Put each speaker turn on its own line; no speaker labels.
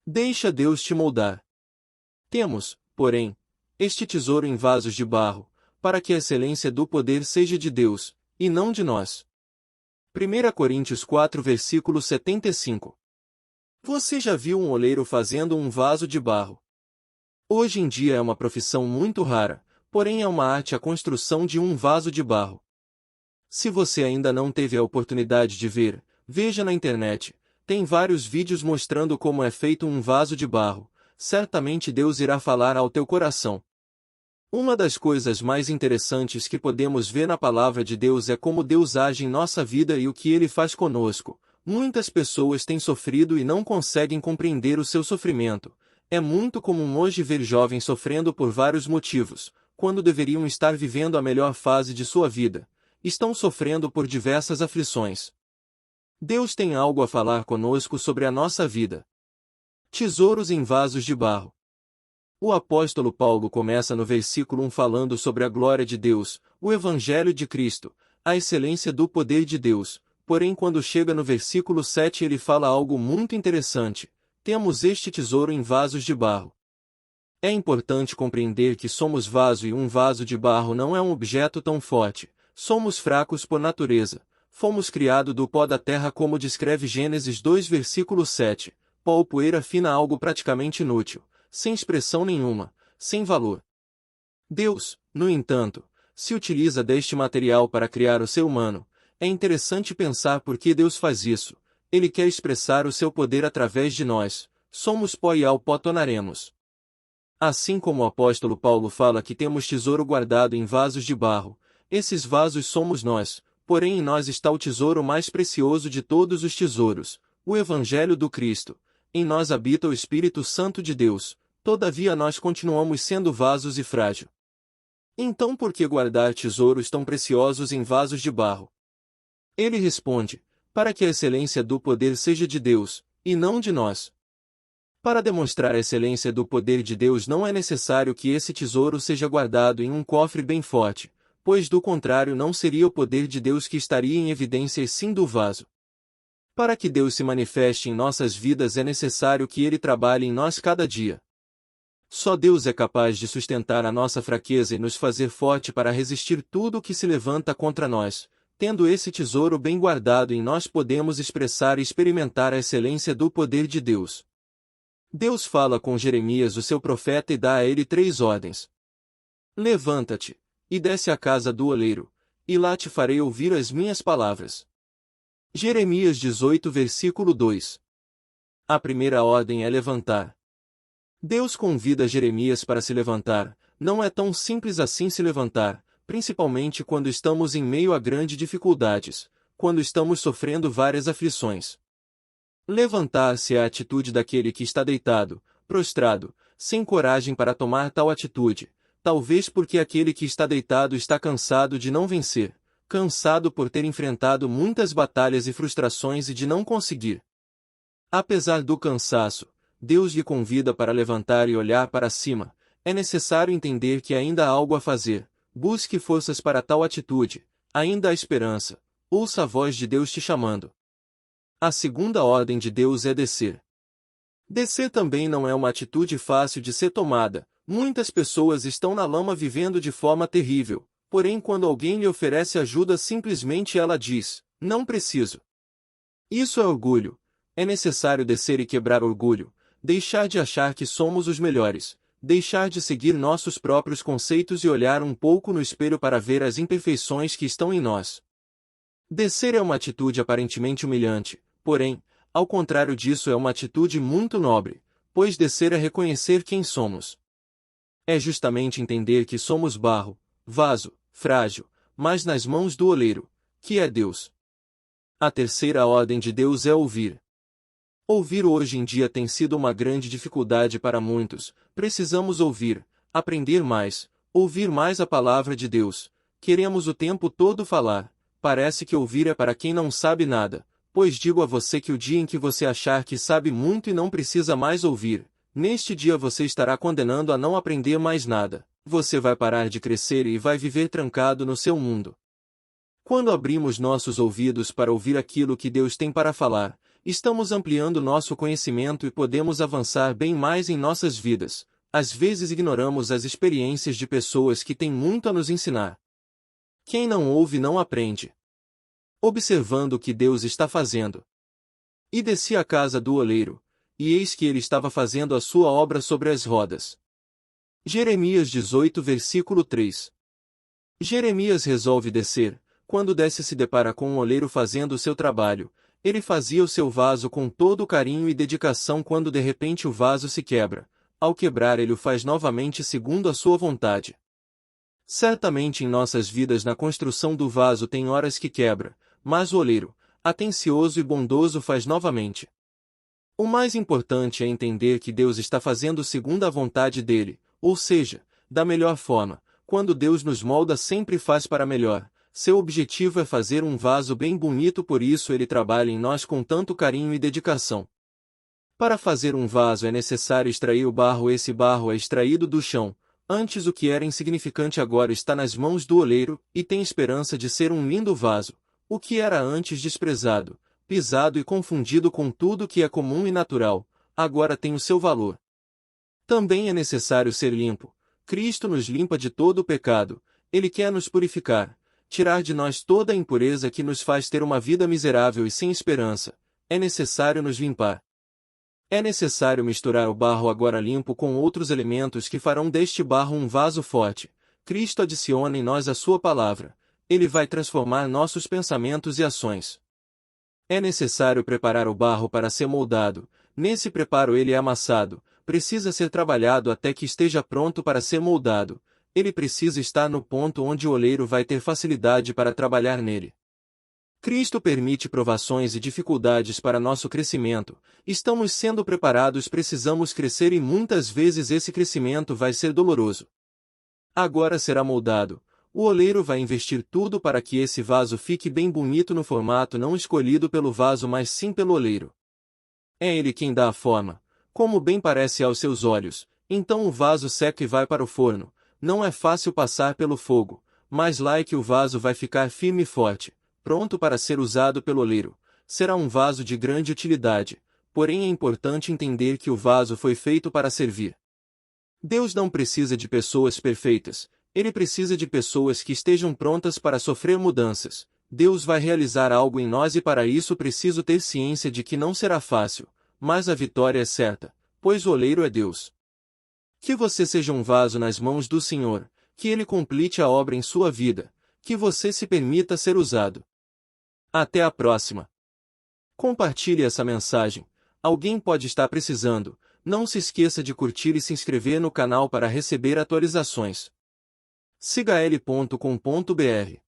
Deixa Deus te moldar. Temos, porém, este tesouro em vasos de barro, para que a excelência do poder seja de Deus, e não de nós. 1 Coríntios 4 versículo 75. Você já viu um oleiro fazendo um vaso de barro? Hoje em dia é uma profissão muito rara, porém é uma arte a construção de um vaso de barro. Se você ainda não teve a oportunidade de ver, veja na internet, tem vários vídeos mostrando como é feito um vaso de barro. Certamente Deus irá falar ao teu coração. Uma das coisas mais interessantes que podemos ver na palavra de Deus é como Deus age em nossa vida e o que Ele faz conosco. Muitas pessoas têm sofrido e não conseguem compreender o seu sofrimento. É muito comum hoje ver jovens sofrendo por vários motivos, quando deveriam estar vivendo a melhor fase de sua vida. Estão sofrendo por diversas aflições. Deus tem algo a falar conosco sobre a nossa vida. Tesouros em vasos de barro. O apóstolo Paulo começa no versículo 1 falando sobre a glória de Deus, o Evangelho de Cristo, a excelência do poder de Deus, porém quando chega no versículo 7 ele fala algo muito interessante: temos este tesouro em vasos de barro. É importante compreender que somos vaso e um vaso de barro não é um objeto tão forte, somos fracos por natureza, fomos criados do pó da terra como descreve Gênesis 2 versículo 7, pó ou poeira fina, algo praticamente inútil, sem expressão nenhuma, sem valor. Deus, no entanto, se utiliza deste material para criar o ser humano. É interessante pensar por que Deus faz isso. Ele quer expressar o seu poder através de nós. Somos pó e ao pó tornaremos. Assim como o apóstolo Paulo fala que temos tesouro guardado em vasos de barro, esses vasos somos nós, porém em nós está o tesouro mais precioso de todos os tesouros, o Evangelho do Cristo. Em nós habita o Espírito Santo de Deus, todavia nós continuamos sendo vasos e frágil. Então por que guardar tesouros tão preciosos em vasos de barro? Ele responde, para que a excelência do poder seja de Deus, e não de nós. Para demonstrar a excelência do poder de Deus não é necessário que esse tesouro seja guardado em um cofre bem forte, pois do contrário não seria o poder de Deus que estaria em evidência e sim do vaso. Para que Deus se manifeste em nossas vidas é necessário que Ele trabalhe em nós cada dia. Só Deus é capaz de sustentar a nossa fraqueza e nos fazer forte para resistir tudo o que se levanta contra nós. Tendo esse tesouro bem guardado em nós podemos expressar e experimentar a excelência do poder de Deus. Deus fala com Jeremias o seu profeta e dá a ele 3 ordens. Levanta-te, e desce à casa do oleiro, e lá te farei ouvir as minhas palavras. Jeremias 18 versículo 2. A primeira ordem é levantar. Deus convida Jeremias para se levantar. Não é tão simples assim se levantar, principalmente quando estamos em meio a grandes dificuldades, quando estamos sofrendo várias aflições. Levantar-se é a atitude daquele que está deitado, prostrado, sem coragem para tomar tal atitude, talvez porque aquele que está deitado está cansado de não vencer, cansado por ter enfrentado muitas batalhas e frustrações e de não conseguir. Apesar do cansaço, Deus lhe convida para levantar e olhar para cima. É necessário entender que ainda há algo a fazer. Busque forças para tal atitude. Ainda há esperança. Ouça a voz de Deus te chamando. A segunda ordem de Deus é descer. Descer também não é uma atitude fácil de ser tomada. Muitas pessoas estão na lama vivendo de forma terrível. Porém, quando alguém lhe oferece ajuda, simplesmente ela diz: não preciso. Isso é orgulho. É necessário descer e quebrar orgulho. Deixar de achar que somos os melhores. Deixar de seguir nossos próprios conceitos e olhar um pouco no espelho para ver as imperfeições que estão em nós. Descer é uma atitude aparentemente humilhante, porém, ao contrário disso é uma atitude muito nobre, pois descer é reconhecer quem somos. É justamente entender que somos barro, vaso, frágil, mas nas mãos do oleiro, que é Deus. A terceira ordem de Deus é ouvir. Ouvir hoje em dia tem sido uma grande dificuldade para muitos. Precisamos ouvir, aprender mais, ouvir mais a palavra de Deus. Queremos o tempo todo falar. Parece que ouvir é para quem não sabe nada, pois digo a você que o dia em que você achar que sabe muito e não precisa mais ouvir, neste dia você estará condenando a não aprender mais nada. Você vai parar de crescer e vai viver trancado no seu mundo. Quando abrimos nossos ouvidos para ouvir aquilo que Deus tem para falar, estamos ampliando nosso conhecimento e podemos avançar bem mais em nossas vidas. Às vezes ignoramos as experiências de pessoas que têm muito a nos ensinar. Quem não ouve não aprende. Observando o que Deus está fazendo. E desci à casa do oleiro, e eis que ele estava fazendo a sua obra sobre as rodas. Jeremias 18 versículo 3. Jeremias resolve descer. Quando desce se depara com um oleiro fazendo o seu trabalho. Ele fazia o seu vaso com todo o carinho e dedicação quando de repente o vaso se quebra. Ao quebrar ele o faz novamente segundo a sua vontade. Certamente em nossas vidas na construção do vaso tem horas que quebra, mas o oleiro, atencioso e bondoso faz novamente. O mais importante é entender que Deus está fazendo segundo a vontade dele, ou seja, da melhor forma. Quando Deus nos molda sempre faz para melhor. Seu objetivo é fazer um vaso bem bonito, por isso ele trabalha em nós com tanto carinho e dedicação. Para fazer um vaso é necessário extrair o barro. Esse barro é extraído do chão. Antes o que era insignificante agora está nas mãos do oleiro, e tem esperança de ser um lindo vaso. O que era antes desprezado, pisado e confundido com tudo que é comum e natural, agora tem o seu valor. Também é necessário ser limpo. Cristo nos limpa de todo o pecado. Ele quer nos purificar, tirar de nós toda a impureza que nos faz ter uma vida miserável e sem esperança. É necessário nos limpar. É necessário misturar o barro agora limpo com outros elementos que farão deste barro um vaso forte. Cristo adiciona em nós a sua palavra. Ele vai transformar nossos pensamentos e ações. É necessário preparar o barro para ser moldado. Nesse preparo ele é amassado. Precisa ser trabalhado até que esteja pronto para ser moldado. Ele precisa estar no ponto onde o oleiro vai ter facilidade para trabalhar nele. Cristo permite provações e dificuldades para nosso crescimento. Estamos sendo preparados, precisamos crescer e muitas vezes esse crescimento vai ser doloroso. Agora será moldado. O oleiro vai investir tudo para que esse vaso fique bem bonito no formato não escolhido pelo vaso, mas sim pelo oleiro. É ele quem dá a forma, como bem parece aos seus olhos. Então o vaso seca e vai para o forno. Não é fácil passar pelo fogo, mas lá é que o vaso vai ficar firme e forte, pronto para ser usado pelo oleiro. Será um vaso de grande utilidade, porém é importante entender que o vaso foi feito para servir. Deus não precisa de pessoas perfeitas, ele precisa de pessoas que estejam prontas para sofrer mudanças. Deus vai realizar algo em nós e para isso preciso ter ciência de que não será fácil, mas a vitória é certa, pois o oleiro é Deus. Que você seja um vaso nas mãos do Senhor, que Ele complete a obra em sua vida, que você se permita ser usado. Até a próxima. Compartilhe essa mensagem. Alguém pode estar precisando. Não se esqueça de curtir e se inscrever no canal para receber atualizações. Siga l.com.br